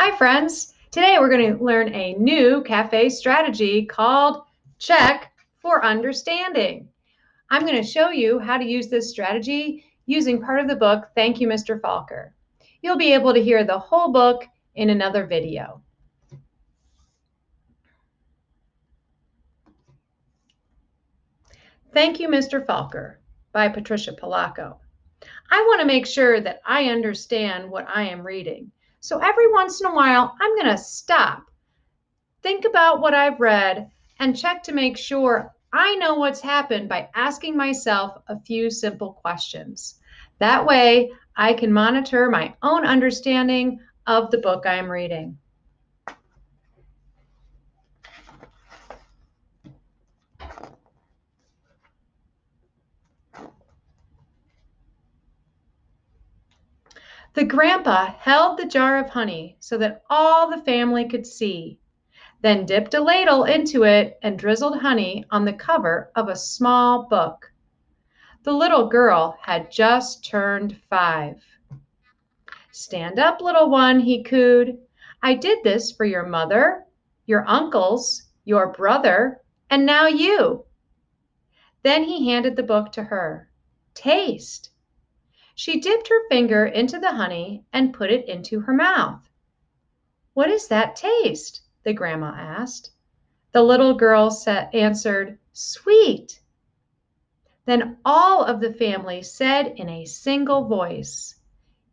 Hi, friends. Today we're going to learn a new cafe strategy called Check for Understanding. I'm going to show you how to use this strategy using part of the book, Thank You, Mr. Falker. You'll be able to hear the whole book in another video. Thank You, Mr. Falker by Patricia Polacco. I want to make sure that I understand what I am reading. So every once in a while, I'm going to stop, think about what I've read, and check to make sure I know what's happened by asking myself a few simple questions. That way, I can monitor my own understanding of the book I am reading. The grandpa held the jar of honey so that all the family could see, then dipped a ladle into it and drizzled honey on the cover of a small book. The little girl had just turned 5. "Stand up, little one," he cooed. "I did this for your mother, your uncles, your brother, and now you." Then he handed the book to her. "Taste." She dipped her finger into the honey and put it into her mouth. "What is that taste?" the grandma asked. The little girl answered, "Sweet." Then all of the family said in a single voice,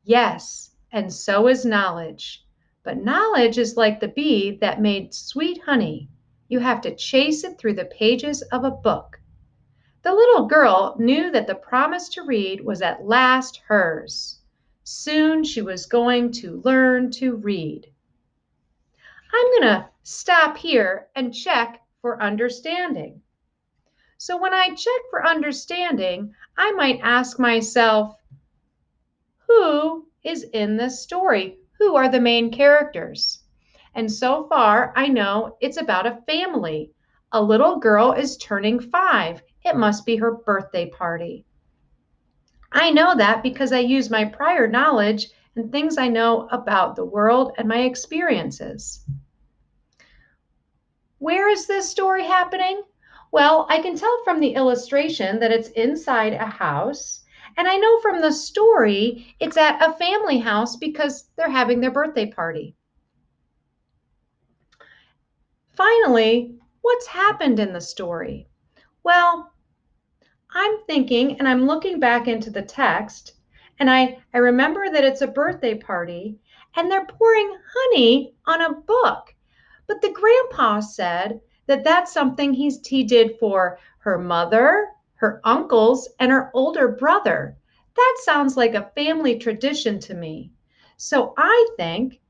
"Yes, and so is knowledge. But knowledge is like the bee that made sweet honey. You have to chase it through the pages of a book." The little girl knew that the promise to read was at last hers. Soon she was going to learn to read. I'm going to stop here and check for understanding. So when I check for understanding, I might ask myself, who is in this story? Who are the main characters? And so far, I know it's about a family. A little girl is turning 5. It must be her birthday party. I know that because I use my prior knowledge and things I know about the world and my experiences. Where is this story happening? Well, I can tell from the illustration that it's inside a house. And I know from the story it's at a family house because they're having their birthday party. Finally, what's happened in the story? Well, I'm thinking and I'm looking back into the text, and I remember that it's a birthday party and they're pouring honey on a book. But the grandpa said that that's something he did for her mother, her uncles, and her older brother. That sounds like a family tradition to me. So I think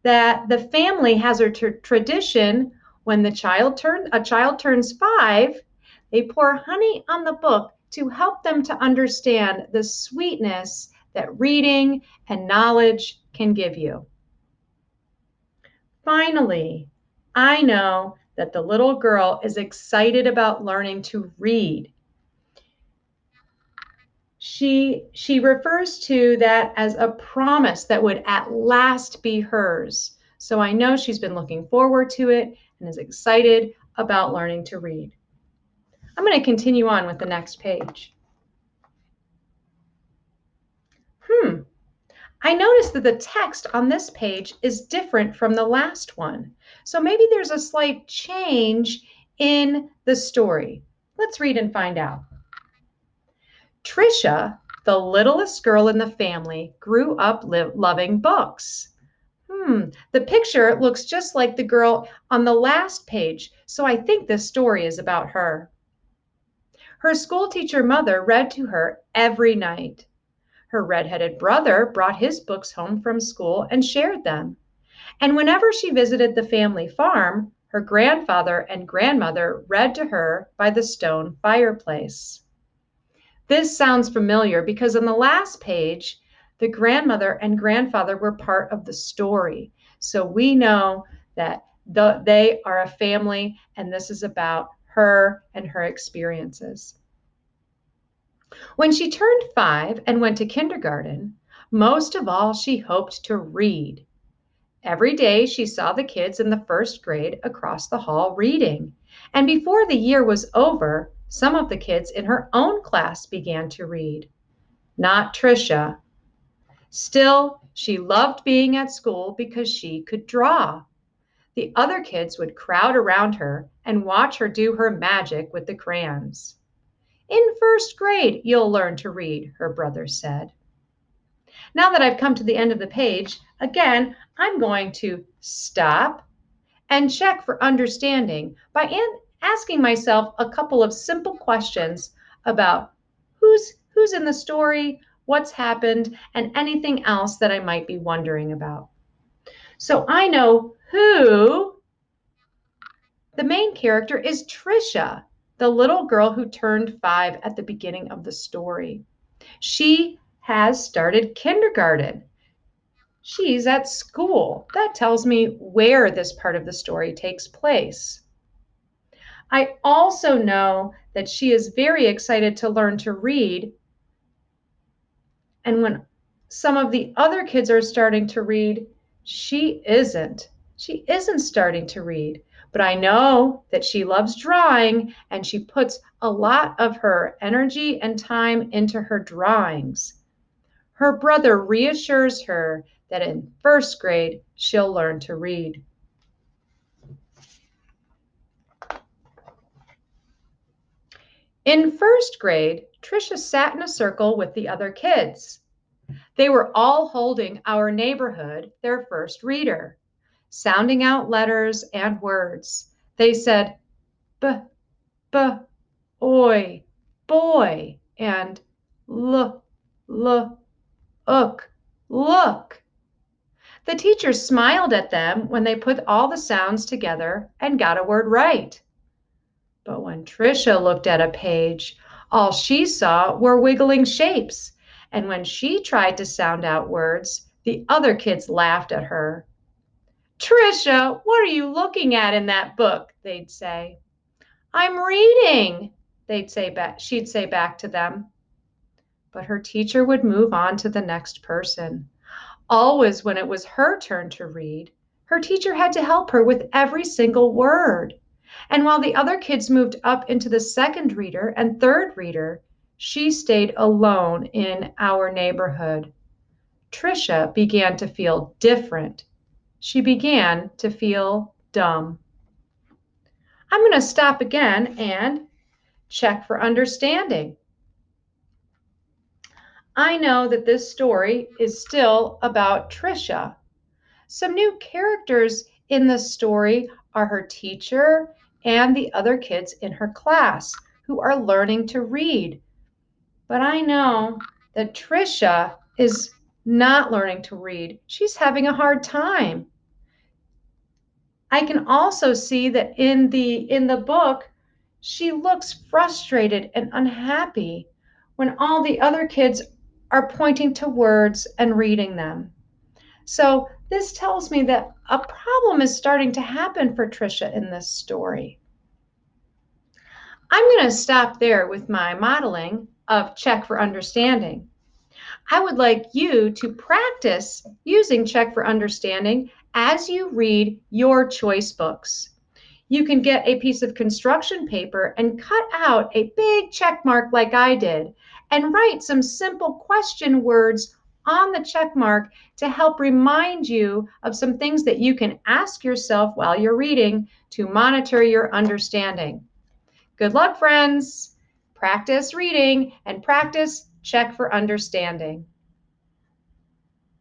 that the family has a tradition when a child turns 5, they pour honey on the book to help them to understand the sweetness that reading and knowledge can give you. Finally, I know that the little girl is excited about learning to read. She refers to that as a promise that would at last be hers. So I know she's been looking forward to it and is excited about learning to read. I'm going to continue on with the next page. I noticed that the text on this page is different from the last one. So maybe there's a slight change in the story. Let's read and find out. Trisha, the littlest girl in the family, grew up loving books. The picture looks just like the girl on the last page, so I think this story is about her. Her schoolteacher mother read to her every night. Her redheaded brother brought his books home from school and shared them. And whenever she visited the family farm, her grandfather and grandmother read to her by the stone fireplace. This sounds familiar because on the last page, the grandmother and grandfather were part of the story. So we know that they are a family, and this is about her and her experiences. When she turned 5 and went to kindergarten, most of all she hoped to read. Every day she saw the kids in the first grade across the hall reading. And before the year was over, some of the kids in her own class began to read. Not Trisha. Still, she loved being at school because she could draw. The other kids would crowd around her and watch her do her magic with the crayons. In first grade, you'll learn to read, her brother said. Now that I've come to the end of the page, again, I'm going to stop and check for understanding by asking myself a couple of simple questions about who's in the story, what's happened, and anything else that I might be wondering about. So I know who the main character is Trisha, the little girl who turned 5 at the beginning of the story. She has started kindergarten. She's at school. That tells me where this part of the story takes place. I also know that she is very excited to learn to read. And when some of the other kids are starting to read, she isn't. She isn't starting to read. But I know that she loves drawing and she puts a lot of her energy and time into her drawings. Her brother reassures her that in first grade, she'll learn to read. In first grade, Trisha sat in a circle with the other kids. They were all holding Our Neighborhood, their first reader, sounding out letters and words. They said, b, b, oi, boy, and l, ook, look. The teacher smiled at them when they put all the sounds together and got a word right. But when Trisha looked at a page, all she saw were wiggling shapes. And when she tried to sound out words, the other kids laughed at her. Trisha, what are you looking at in that book? They'd say. I'm reading, she'd say back to them. But her teacher would move on to the next person. Always when it was her turn to read, her teacher had to help her with every single word. And while the other kids moved up into the second reader and third reader, she stayed alone in Our Neighborhood. Trisha began to feel different. She began to feel dumb. I'm going to stop again and check for understanding. I know that this story is still about Trisha. Some new characters in the story are her teacher and the other kids in her class who are learning to read. But I know that Trisha is not learning to read. She's having a hard time. I can also see that in the book, she looks frustrated and unhappy when all the other kids are pointing to words and reading them. So this tells me that a problem is starting to happen for Trisha in this story. I'm going to stop there with my modeling of check for understanding. I would like you to practice using check for understanding as you read your choice books. You can get a piece of construction paper and cut out a big check mark like I did and write some simple question words on the check mark to help remind you of some things that you can ask yourself while you're reading to monitor your understanding. Good luck, friends. Practice reading and practice check for understanding.